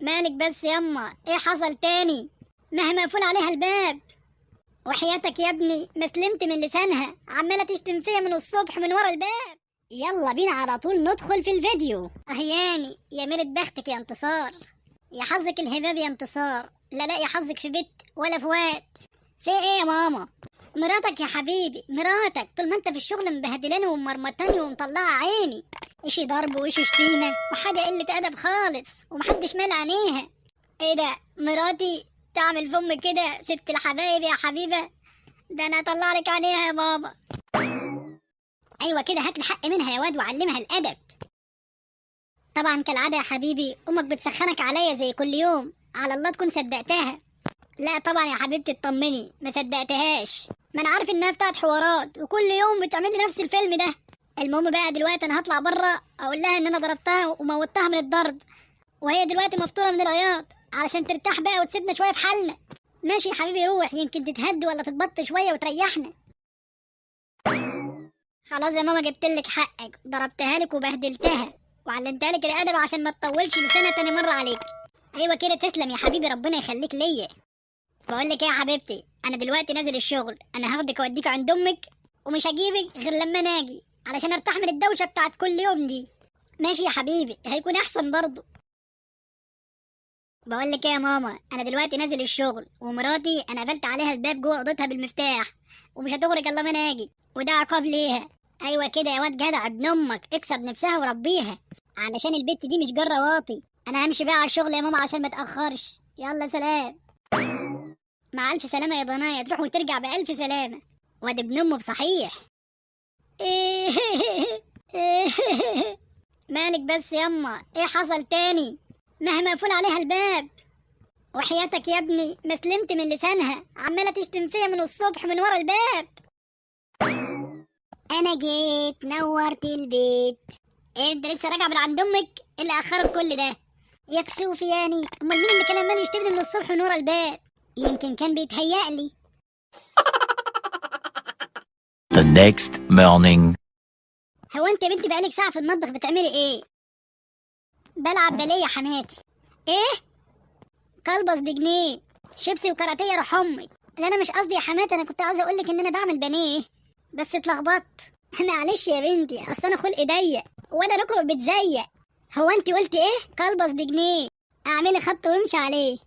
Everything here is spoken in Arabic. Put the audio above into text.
مالك بس يما؟ ايه حصل تاني؟ ما هي مقفول عليها الباب. وحياتك يا ابني ما سلمت من لسانها، عماله تشتم فيا من الصبح من ورا الباب. يلا بينا على طول ندخل في الفيديو. اهياني يا ميلة بختك يا انتصار، يا حظك الهباب يا انتصار. لا يا حظك في بيت ولا في واد. في ايه يا ماما؟ مراتك يا حبيبي، مراتك طول ما انت في الشغل مبهدلاني ومرمطاني ومطلعه عيني. اشي ضرب واشي شتيمه وحاجه قله ادب خالص ومحدش مال عينيها. ايه ده مراتي تعمل فم كده؟ ست الحبايب يا حبيبه، ده انا اطلع لك عينيها يا بابا. ايوه كده، هات لي حق منها يا واد وعلمها الادب. طبعا كالعاده يا حبيبي امك بتسخنك عليا زي كل يوم، على الله تكون صدقتها. لا طبعا يا حبيبتي اطمني ما صدقتهاش، ما انا عارف انها بتاعت حوارات وكل يوم بتعمل لي نفس الفيلم ده. المهم بقى دلوقتي انا هطلع بره اقول لها ان انا ضربتها وموتها من الضرب، وهي دلوقتي مفطوره من العياط علشان ترتاح بقى وتسيبنا شويه في حالنا. ماشي يا حبيبي روح، يمكن تتهد ولا تتبط شويه وتريحنا. خلاص يا ماما جبتلك حقك، ضربتها لك وبهدلتها وعلمتها لك الادب عشان ما تطولش لسنه تاني مره عليك. ايوه كده تسلم يا حبيبي، ربنا يخليك ليا. بقول لك ايه يا حبيبتي، انا دلوقتي نازل الشغل، انا هاخدك اوديك عند امك ومش هجيبك غير لما انا اجي علشان ارتاح من الدوشه بتاعت كل يوم دي. ماشي يا حبيبي، هيكون احسن برضه. بقول لك ايه يا ماما، انا دلوقتي نازل الشغل ومراتي انا قفلت عليها الباب جوه اوضتها بالمفتاح ومش هتخرج الا ما انا اجي، وده عقاب ليها. ايوه كده يا واد جدع ابن امك، اكسر نفسها وربيها علشان البت دي مش جره واطي. انا همشي بقى على الشغل يا ماما عشان ما اتاخرش. يلا سلام. مع الف سلامه يا ضنايا، تروح وترجع بالف سلامه. واد ابن امه بصحيح. مالك بس يما؟ ايه حصل تاني؟ ما هي مقفول عليها الباب. وحياتك يا ابني ما سلمت من لسانها، عماله تشتم فيا من الصبح من ورا الباب. انا جيت نورت البيت. ايه انت لسه راجع من عند امك؟ إيه اللي اخرك كل ده؟ يا كسوف يعني، امال مين اللي كان عمال يشتمني من الصبح من ورا الباب؟ يمكن كان بيتهيألي. The next morning. هو انت يا بنتي بقالك ساعه في المطبخ بتعملي ايه؟ بلعب باليه يا حماتي. ايه؟ كلبس بجنيه، شيبسي وكاراتيه يا روح امك. لا انا مش قصدي يا حماتي، انا كنت عاوزه اقولك ان انا بعمل بانيه بس اتلخبطت. معلش يا بنتي، اصل انا خلقي ضيق وانا ركبه بتزيق. هو انت قلتي ايه؟ كلبس بجنيه، اعملي خط وامشي عليه.